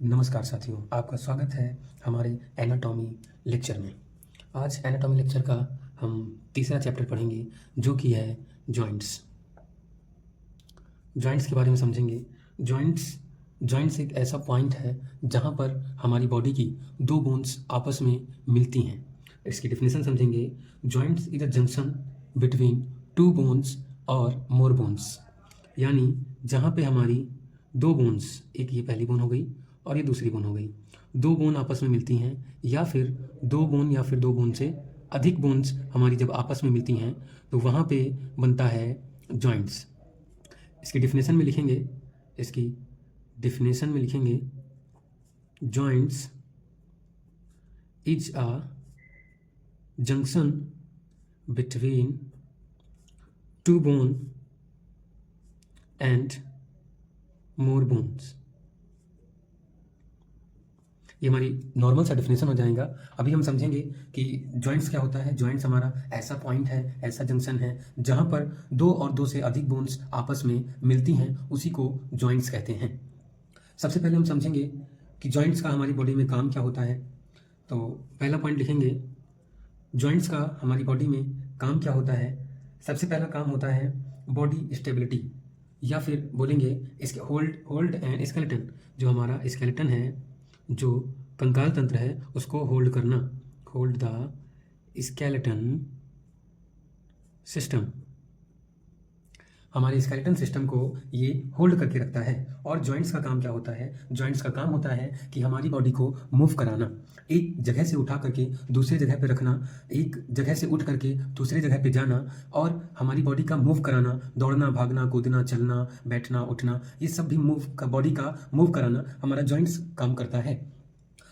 नमस्कार साथियों, आपका स्वागत है हमारे एनाटॉमी लेक्चर में। आज एनाटॉमी लेक्चर का हम तीसरा चैप्टर पढ़ेंगे जो कि है जॉइंट्स। जॉइंट्स के बारे में समझेंगे। जॉइंट्स एक ऐसा पॉइंट है जहाँ पर हमारी बॉडी की दो बोन्स आपस में मिलती हैं। इसकी डेफिनेशन समझेंगे। Joints is a junction between two bones और मोर बोन्स, यानी जहाँ पे हमारी दो बोन्स, एक ये पहली बोन हो गई और ये दूसरी बोन हो गई, दो बोन आपस में मिलती हैं, या फिर दो बोन से अधिक बोन्स हमारी जब आपस में मिलती हैं तो वहाँ पे बनता है जॉइंट्स। इसकी डेफिनेशन में लिखेंगे joints is a junction between two bone and more bones. ये हमारी नॉर्मल सा डेफिनेशन हो जाएगा। अभी हम समझेंगे कि जॉइंट्स क्या होता है। जॉइंट्स हमारा ऐसा पॉइंट है, ऐसा जंक्शन है जहाँ पर दो और दो से अधिक बोन्स आपस में मिलती हैं, उसी को जॉइंट्स कहते हैं। सबसे पहले हम समझेंगे कि जॉइंट्स का हमारी बॉडी में काम क्या होता है। तो पहला पॉइंट लिखेंगे, जॉइंट्स का हमारी बॉडी में काम क्या होता है। सबसे पहला काम होता है बॉडी स्टेबिलिटी, या फिर बोलेंगे इसके होल्ड एंड स्केलेटन। जो हमारा स्केलेटन है, जो कंकाल तंत्र है, उसको होल्ड करना, होल्ड द स्केलेटन सिस्टम। हमारे स्केलेटन सिस्टम को ये होल्ड करके रखता है। और जॉइंट्स का काम क्या होता है। जॉइंट्स का काम होता है कि हमारी बॉडी को मूव कराना, एक जगह से उठा करके दूसरे जगह पे रखना, एक जगह से उठ करके दूसरे जगह पे जाना, और हमारी बॉडी का मूव कराना, दौड़ना, भागना, कूदना, चलना, बैठना, उठना, ये सब भी बॉडी का मूव कराना हमारा जॉइंट्स काम करता है।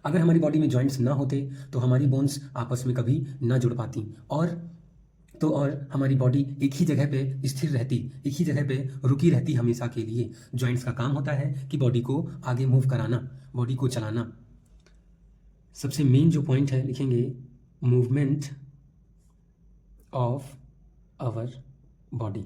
अगर हमारी बॉडी में जॉइंट्स ना होते तो हमारी बोन्स आपस में कभी ना जुड़ पाती, और हमारी बॉडी एक ही जगह पे स्थिर रहती, एक ही जगह पे रुकी रहती हमेशा के लिए। जॉइंट्स का काम होता है कि बॉडी को आगे मूव कराना, बॉडी को चलाना। सबसे मेन जो पॉइंट है लिखेंगे मूवमेंट ऑफ आवर बॉडी,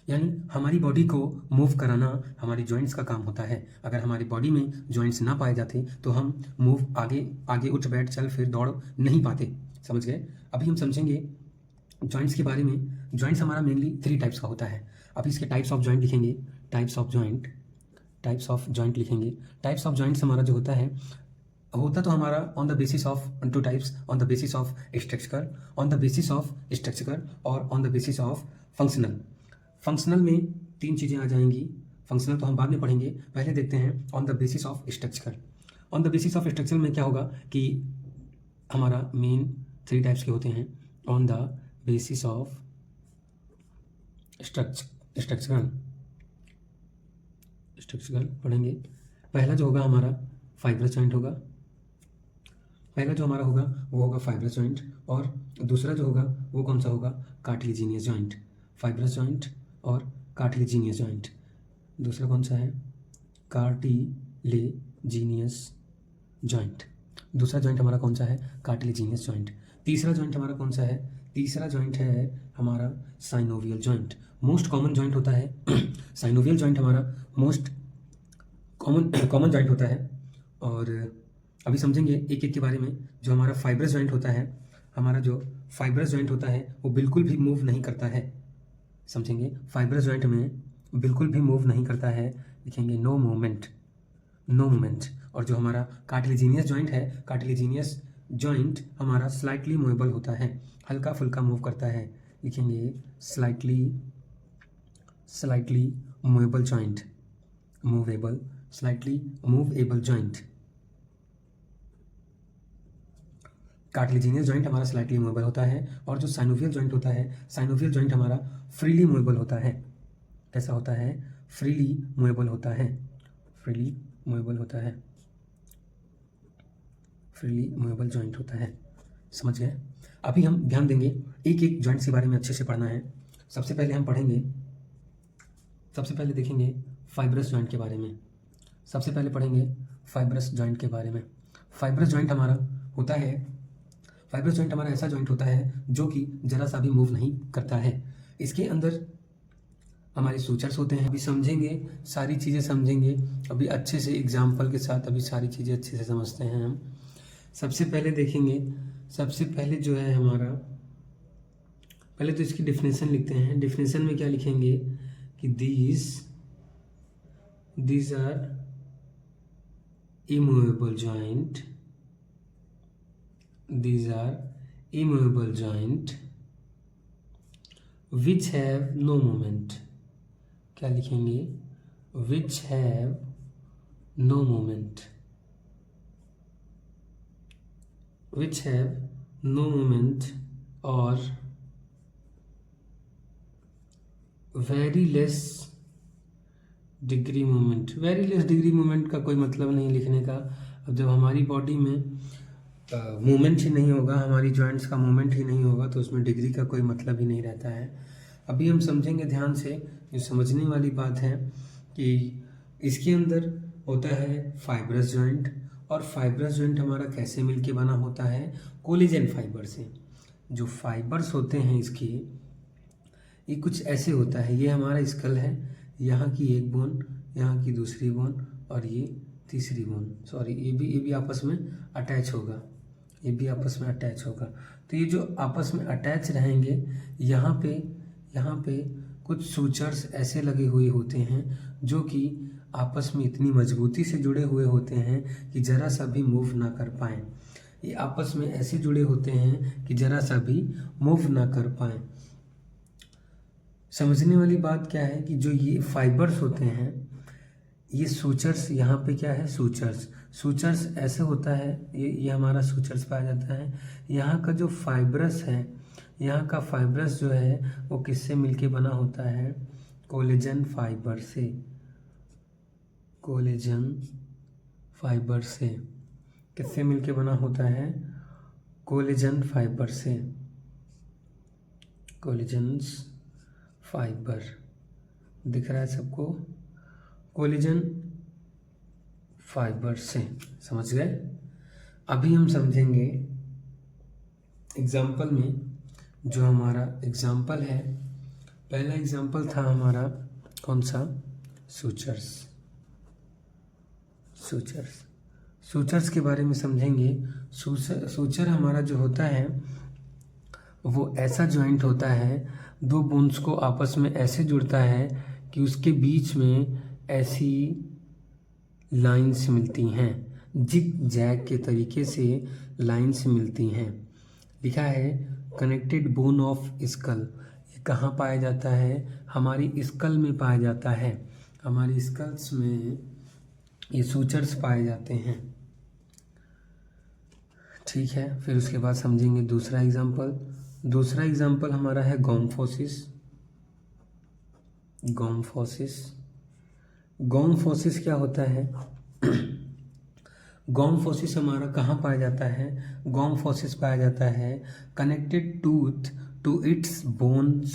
यानी हमारी बॉडी को मूव कराना हमारी जॉइंट्स का काम होता है। अगर हमारी बॉडी में जॉइंट्स ना पाए जाते तो हम मूव आगे उठ बैठ चल फिर दौड़ नहीं पाते। समझ गए। अभी हम समझेंगे जॉइंट्स के बारे में। जॉइंट्स हमारा मेनली 3 टाइप्स का होता है। अभी इसके टाइप्स ऑफ जॉइंट लिखेंगे। टाइप्स ऑफ जॉइंट लिखेंगे। टाइप्स ऑफ जॉइंट्स हमारा जो होता तो हमारा on the basis of 2 types, on the basis of structure और on the basis of functional. Functional में 3 चीज़ें आ जाएंगी। फंक्शनल तो हम बाद में पढ़ेंगे, पहले देखते हैं on the basis of structure. On the basis of structure में क्या होगा कि हमारा मेन 3 टाइप्स के होते हैं। On the basis of structural पढ़ेंगे। पहला जो होगा हमारा फाइब्रस जॉइंट होगा। पहला जो हमारा होगा वो होगा फाइब्रस जॉइंट, और दूसरा जो होगा वो कौन सा होगा, कार्टिलेजिनियस जॉइंट। फाइब्रस जॉइंट और कार्टिलेजिनियस जॉइंट। दूसरा कौन सा है, कार्टिलेजिनियस जॉइंट। दूसरा जॉइंट हमारा कौन सा है, कार्टिलेजिनियस जॉइंट। तीसरा जॉइंट हमारा कौन सा है, तीसरा जॉइंट है हमारा synovial joint. Most common joint होता है साइनोवियल जॉइंट हमारा मोस्ट कॉमन जॉइंट होता है। और अभी समझेंगे एक एक के बारे में। जो हमारा फाइब्रस जॉइंट होता है, वो बिल्कुल भी मूव नहीं करता है। समझेंगे, फाइब्रस जॉइंट में बिल्कुल भी मूव नहीं करता है, लिखेंगे नो मूवमेंट। और जो हमारा कार्टिलेजिनियस जॉइंट है, कार्टिलेजिनियस जॉइंट हमारा स्लाइटली मूवेबल होता है, हल्का फुल्का मूव करता है, लिखेंगे slightly movable joint, slightly movable joint. Cartilaginous joint हमारा स्लाइटली मूवेबल होता है, और जो साइनोवियल जॉइंट होता है, साइनोवियल जॉइंट हमारा फ्रीली मूवेबल होता है। कैसा होता है, फ्रीली मूवेबल होता है, फ्रीली मूवेबल जॉइंट होता है। समझ गए। अभी हम ध्यान देंगे, एक एक जॉइंट्स के बारे में अच्छे से पढ़ना है। सबसे पहले देखेंगे फाइब्रस जॉइंट के बारे में। सबसे पहले पढ़ेंगे फाइब्रस जॉइंट के बारे में। फाइब्रस जॉइंट हमारा ऐसा जॉइंट होता है जो कि जरा सा भी मूव नहीं करता है। इसके अंदर हमारे सूचर्स होते हैं। अभी समझेंगे, सारी चीज़ें समझेंगे अभी अच्छे से एग्जाम्पल के साथ। अभी सारी चीज़ें अच्छे से समझते हैं हम। सबसे पहले देखेंगे, सबसे पहले जो है हमारा, पहले तो इसकी डेफिनेशन लिखते हैं। डेफिनेशन में क्या लिखेंगे कि these are immovable joint, these are immovable joint which have no moment। क्या लिखेंगे, which have no moment, which have no moment or very less degree moment. Very less degree moment का कोई मतलब नहीं लिखने का। अब जब हमारी बॉडी में मूवमेंट ही नहीं होगा, हमारी जॉइंट्स का मूवमेंट ही नहीं होगा, तो उसमें डिग्री का कोई मतलब ही नहीं रहता है। अभी हम समझेंगे ध्यान से, जो समझने वाली बात है कि इसके अंदर होता है फाइब्रस जॉइंट, और फाइब्रस जॉइंट हमारा कैसे मिलके बना होता है, कोलेजन फाइबर से। जो फाइबर्स होते हैं इसके, ये कुछ ऐसे होता है। ये हमारा स्कल है, यहाँ की एक बोन, यहाँ की दूसरी बोन, और ये तीसरी बोन, सॉरी ये भी आपस में अटैच होगा, ये भी आपस में अटैच होगा। तो ये जो आपस में अटैच रहेंगे, यहाँ पे कुछ सूचर्स ऐसे लगे हुए होते हैं जो कि आपस में इतनी मजबूती से जुड़े हुए होते हैं कि ज़रा सा भी मूव ना कर पाएँ। ये आपस में ऐसे जुड़े होते हैं कि ज़रा सा भी मूव ना कर पाएँ। समझने वाली बात क्या है कि जो ये फाइबर्स होते हैं, ये सूचर्स, यहाँ पे क्या है, सूचर्स ऐसे होता है, ये हमारा सूचर्स पाया जाता है। यहाँ का जो फाइब्रस है, यहाँ का फाइब्रस जो है वो किससे मिलके बना होता है, कोलेजन फाइबर से। कोलेजन फाइबर से किससे मिलके बना होता है, कोलेजन फाइबर से। कोलेजन्स फाइबर दिख रहा है सबको, कोलेजन फाइबर से, समझ गए। अभी हम समझेंगे एग्जाम्पल में। जो हमारा एग्जाम्पल है, पहला एग्जाम्पल था हमारा कौन सा, सूचर्स के बारे में समझेंगे। सूचर हमारा जो होता है वो ऐसा जॉइंट होता है, दो बोन्स को आपस में ऐसे जुड़ता है कि उसके बीच में ऐसी लाइंस मिलती हैं, जिग जैग के तरीके से लाइंस मिलती हैं। लिखा है कनेक्टेड बोन ऑफ स्कल। ये कहाँ पाया जाता है, हमारी स्कल में पाया जाता है। हमारी स्कल्स में ये सूचर्स पाए जाते हैं। ठीक है, फिर उसके बाद समझेंगे दूसरा एग्जाम्पल। दूसरा एग्जाम्पल हमारा है गॉम्फोसिस। गॉम्फोसिस क्या होता है, गॉम्फोसिस हमारा कहाँ पाया जाता है, गॉम्फोसिस पाया जाता है connected tooth to its bony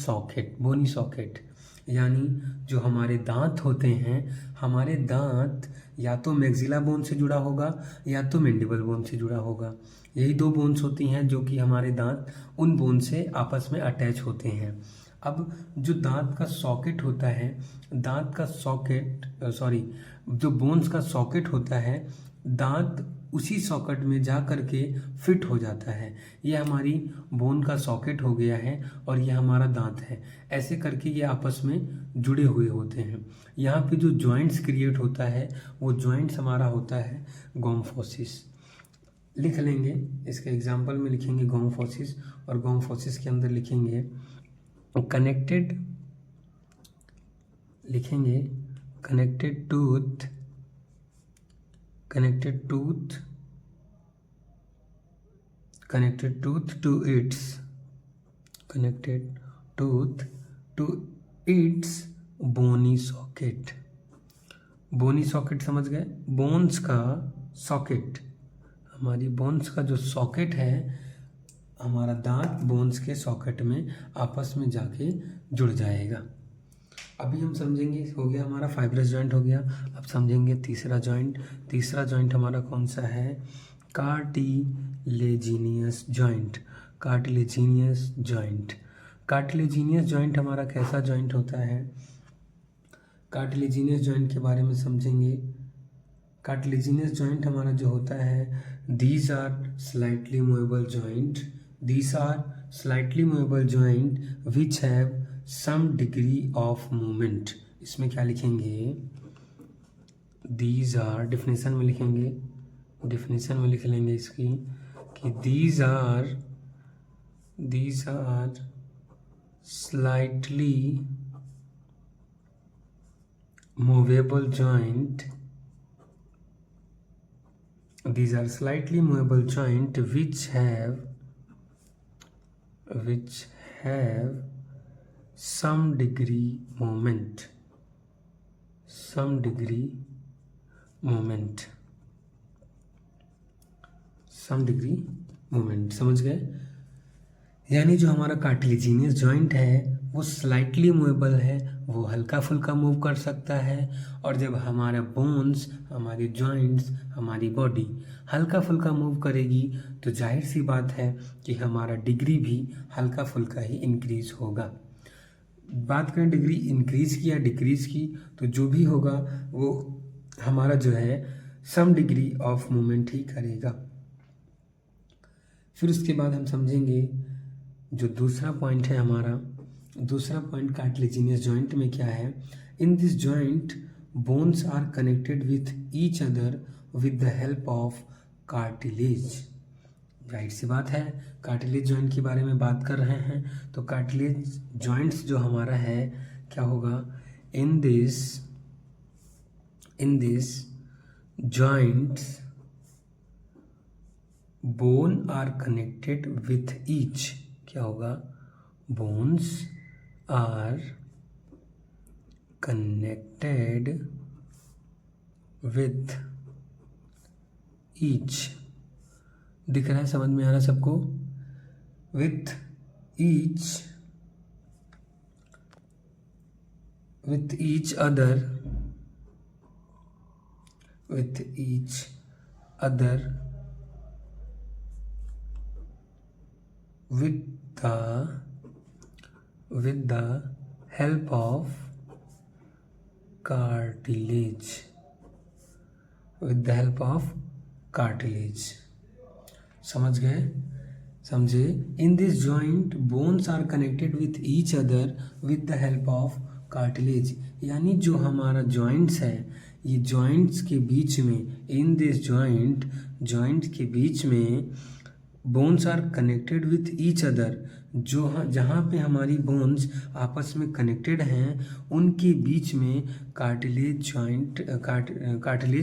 socket. यानी जो हमारे दांत होते हैं, हमारे दांत या तो मैक्सिला बोन से जुड़ा होगा या तो मैंडिबल बोन से जुड़ा होगा। यही दो बोन्स होती हैं जो कि हमारे दांत उन बोन से आपस में अटैच होते हैं। अब जो दांत का सॉकेट होता है, जो बोन्स का सॉकेट होता है, दांत उसी सॉकेट में जा कर के फिट हो जाता है। ये हमारी बोन का सॉकेट हो गया है और ये हमारा दांत है। ऐसे करके ये आपस में जुड़े हुए होते हैं। यहाँ पे जो जॉइंट्स क्रिएट होता है वो जॉइंट्स हमारा होता है गॉम्फोसिस। लिख लेंगे, इसके एग्जाम्पल में लिखेंगे गॉम्फोसिस, और गॉम्फोसिस के अंदर लिखेंगे connected tooth to its bony socket. Bony socket समझ गए, बोन्स का सॉकेट। हमारी बोन्स का जो सॉकेट है, हमारा दांत बोन्स के सॉकेट में आपस में जाके जुड़ जाएगा। अभी हम समझेंगे, हो गया हमारा फाइब्रस जॉइंट हो गया। अब समझेंगे तीसरा जॉइंट। तीसरा जॉइंट हमारा कौन सा है, कार्टिलेजिनियस जॉइंट। कार्टिलेजिनियस जॉइंट हमारा कैसा जॉइंट होता है, कार्टिलेजिनियस जॉइंट के बारे में समझेंगे। कार्टिलेजिनियस जॉइंट हमारा जो होता है, these are slightly movable joint, these are slightly movable joint which have some degree of movement. इसमें क्या लिखेंगे, दीज आर, डिफिनेशन में लिखेंगे, डिफिनेशन में लिख लेंगे इसकी कि these are slightly movable joint, these are slightly movable joint which have some degree moment, समझ गए। यानी जो हमारा कार्टिलेजिनियस जॉइंट है वो स्लाइटली मूवेबल है, वो हल्का फुल्का मूव कर सकता है। और जब हमारा बोन्स, हमारी जॉइंट्स, हमारी बॉडी हल्का फुल्का मूव करेगी तो जाहिर सी बात है कि हमारा डिग्री भी हल्का फुल्का ही इंक्रीज होगा। बात करें डिग्री इंक्रीज की या डिक्रीज की, तो जो भी होगा वो हमारा जो है सम डिग्री ऑफ मूवमेंट ही करेगा। फिर उसके बाद हम समझेंगे जो दूसरा पॉइंट है हमारा, दूसरा पॉइंट कार्टिलेजिनियस जॉइंट में क्या है, in this joint bones are connected with each other with the help of cartilage. जाहिर सी बात है, कार्टिलेज जॉइंट के बारे में बात कर रहे हैं तो कार्टिलेज जॉइंट्स जो हमारा है क्या होगा, in this joints bone are connected with each, क्या होगा, bones are connected with each. दिख रहा है, समझ में आ रहा है सबको, with each other with each other with the help of cartilage, with the help of cartilage। समझ गए, समझे। In this joint bones are connected with each other with the help of cartilage. यानी जो हमारा जॉइंट्स है, ये joints के बीच में, इन दिस जॉइंट के बीच में bones are connected with each other, जो जहाँ पे हमारी बोन्स आपस में कनेक्टेड हैं उनके बीच में कार्टिलेज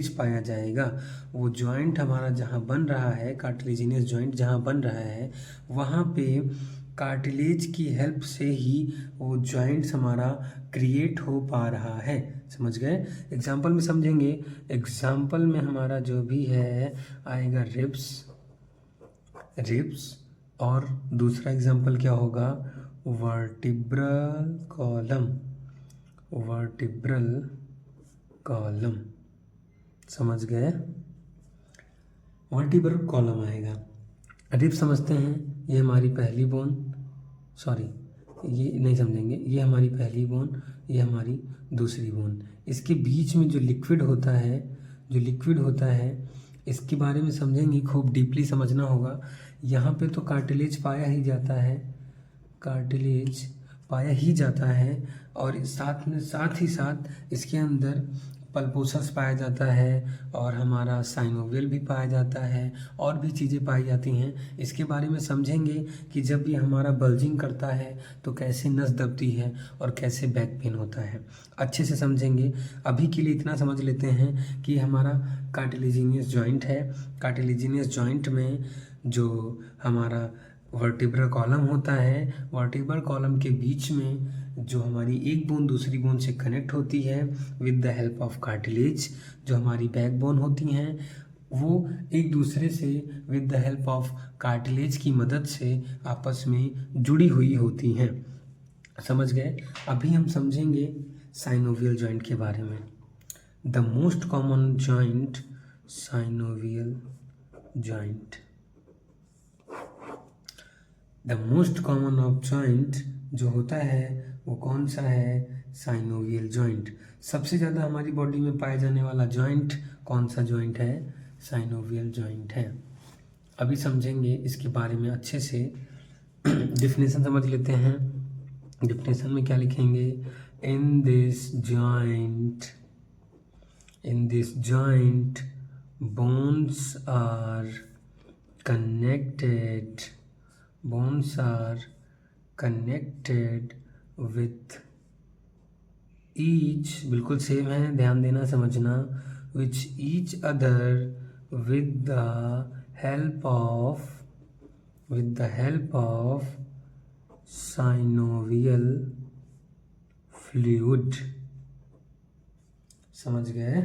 पाया जाएगा। वो जॉइंट हमारा जहाँ बन रहा है, कार्टिलेजिनियस जॉइंट जहाँ बन रहा है, वहाँ पे कार्टिलेज की हेल्प से ही वो जॉइंट्स हमारा क्रिएट हो पा रहा है। समझ गए। एग्जाम्पल में समझेंगे। एग्जाम्पल में हमारा जो भी है आएगा रिब्स और दूसरा एग्जाम्पल क्या होगा, वर्टिब्रल कॉलम। समझ गए, वर्टिब्रल कॉलम आएगा। रिब्स समझते हैं, ये हमारी पहली बोन, सॉरी ये नहीं समझेंगे, ये हमारी पहली बोन, ये हमारी दूसरी बोन। इसके बीच में जो लिक्विड होता है इसके बारे में समझेंगे, खूब डीपली समझना होगा। यहाँ पे तो कार्टिलेज पाया ही जाता है और साथ ही साथ इसके अंदर पल्पोसस पाया जाता है और हमारा साइनोवियल भी पाया जाता है और भी चीज़ें पाई जाती हैं। इसके बारे में समझेंगे कि जब ये हमारा बल्जिंग करता है तो कैसे नस दबती है और कैसे बैक पेन होता है, अच्छे से समझेंगे। अभी के लिए इतना समझ लेते हैं कि हमारा कार्टिलेजिनियस जॉइंट है। कार्टिलेजिनियस जॉइंट में जो हमारा वर्टिब्रल कॉलम होता है, वर्टिब्रल कॉलम के बीच में जो हमारी एक बोन दूसरी बोन से कनेक्ट होती है with the help of cartilage, जो हमारी बैक बोन होती हैं वो एक दूसरे से with the help of cartilage की मदद से आपस में जुड़ी हुई होती हैं। समझ गए। अभी हम समझेंगे साइनोवियल जॉइंट के बारे में। The most common joint synovial joint. The most common of joint जो होता है वो कौन सा है, साइनोवियल जॉइंट। सबसे ज़्यादा हमारी बॉडी में पाया जाने वाला जॉइंट कौन सा जॉइंट है? साइनोवियल जॉइंट है। अभी समझेंगे इसके बारे में अच्छे से। डिफिनेशन समझ लेते हैं। डिफिनेशन में क्या लिखेंगे? In this joint bones are connected with each, बिल्कुल सेम है, ध्यान देना समझना, which each other with the help of synovial fluid। समझ गए?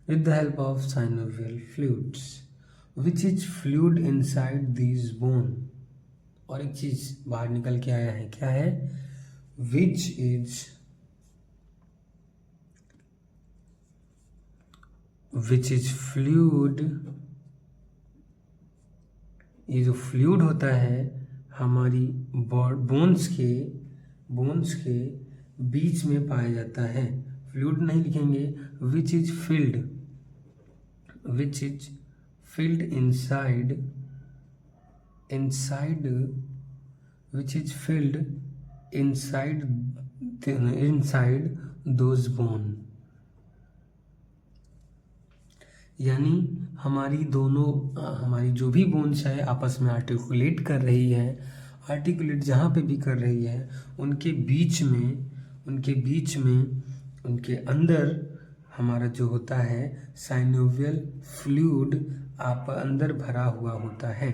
with the help of synovial fluids which is fluid inside these bone। और एक चीज बाहर निकल के आया है, क्या है? which is fluid। ये जो फ्लूइड होता है हमारी बोन्स के बीच में पाया जाता है। फ्लूइड नहीं लिखेंगे, which is filled inside those bone। यानी हमारी जो भी बोन्स है आपस में आर्टिकुलेट कर रही है, आर्टिकुलेट जहाँ पे भी कर रही है उनके बीच में उनके अंदर हमारा जो होता है साइनोवियल फ्लूइड आप अंदर भरा हुआ होता है।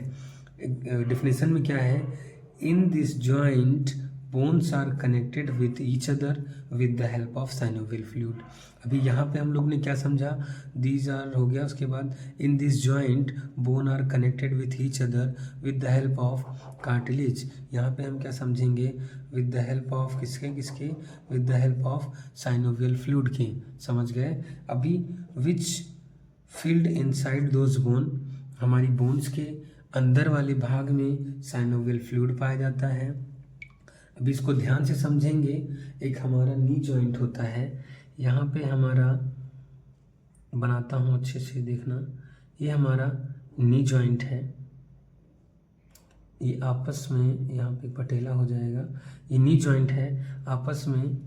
डिफिनेशन में क्या है? In this joint bones are connected with each other with the help of synovial fluid. अभी यहाँ पे हम लोग ने क्या समझा? दीज आर हो गया, उसके बाद in this joint bone are connected with each other with the help of cartilage. यहाँ पे हम क्या समझेंगे? विद द हेल्प ऑफ किसके with the help of synovial fluid के। समझ गए? अभी which field inside those bone, हमारी बोन्स के अंदर वाले भाग में साइनोवियल फ्लूइड पाया जाता है। अभी इसको ध्यान से समझेंगे। एक हमारा नी जॉइंट होता है, यहाँ पे हमारा बनाता हूँ अच्छे से देखना, ये हमारा नी जॉइंट है। ये आपस में यहाँ पे पटेला हो जाएगा, ये नी जॉइंट है, आपस में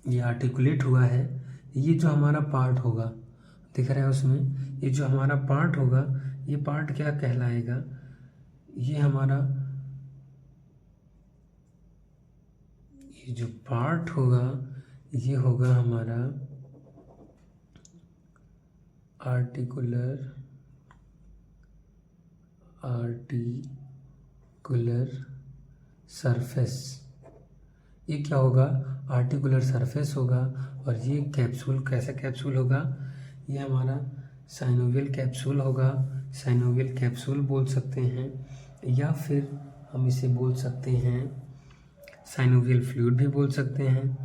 ये आर्टिकुलेट हुआ है। ये जो हमारा पार्ट होगा दिख रहा है उसमें, ये जो हमारा पार्ट होगा ये पार्ट क्या कहलाएगा? ये जो पार्ट होगा ये होगा हमारा आर्टिकुलर सरफेस। ये क्या होगा? आर्टिकुलर सरफेस होगा। और ये कैप्सूल कैसा कैप्सूल होगा? ये हमारा साइनोवियल कैप्सूल होगा। साइनोवियल कैप्सूल बोल सकते हैं, या फिर हम इसे बोल सकते हैं साइनोवियल फ्लूइड भी बोल सकते हैं।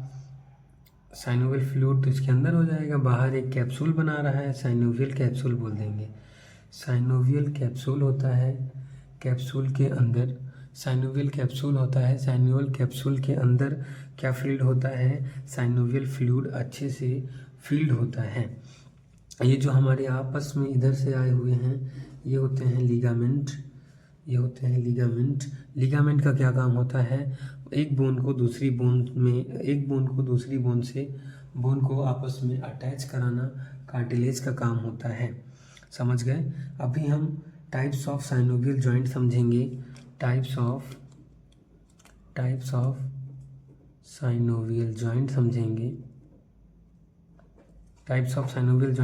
साइनोवियल फ्लूइड तो इसके अंदर हो जाएगा, बाहर एक कैप्सूल बना रहा है, साइनोवियल कैप्सूल बोल देंगे। साइनोवियल कैप्सूल होता है, कैप्सूल के अंदर साइनोवियल कैप्सूल होता है। साइनोवियल कैप्सूल के अंदर क्या फील्ड होता है? साइनोवियल फ्लूइड अच्छे से फील्ड होता है। ये जो हमारे आपस में इधर से आए हुए हैं ये होते हैं लिगामेंट। लिगामेंट का क्या काम होता है? एक बोन को दूसरी बोन से बोन को आपस में अटैच कराना कार्टिलेज का काम होता है। समझ गए? अभी हम टाइप्स ऑफ साइनोवियल जॉइंट समझेंगे। टाइप्स ऑफ साइनोवियल जॉइंट समझेंगे। टाइप्स ऑफ साइनोवियल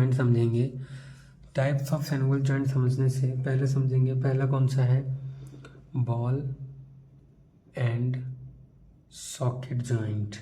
जॉइंट समझने से पहले समझेंगे, पहला कौन सा है? Ball and socket joint.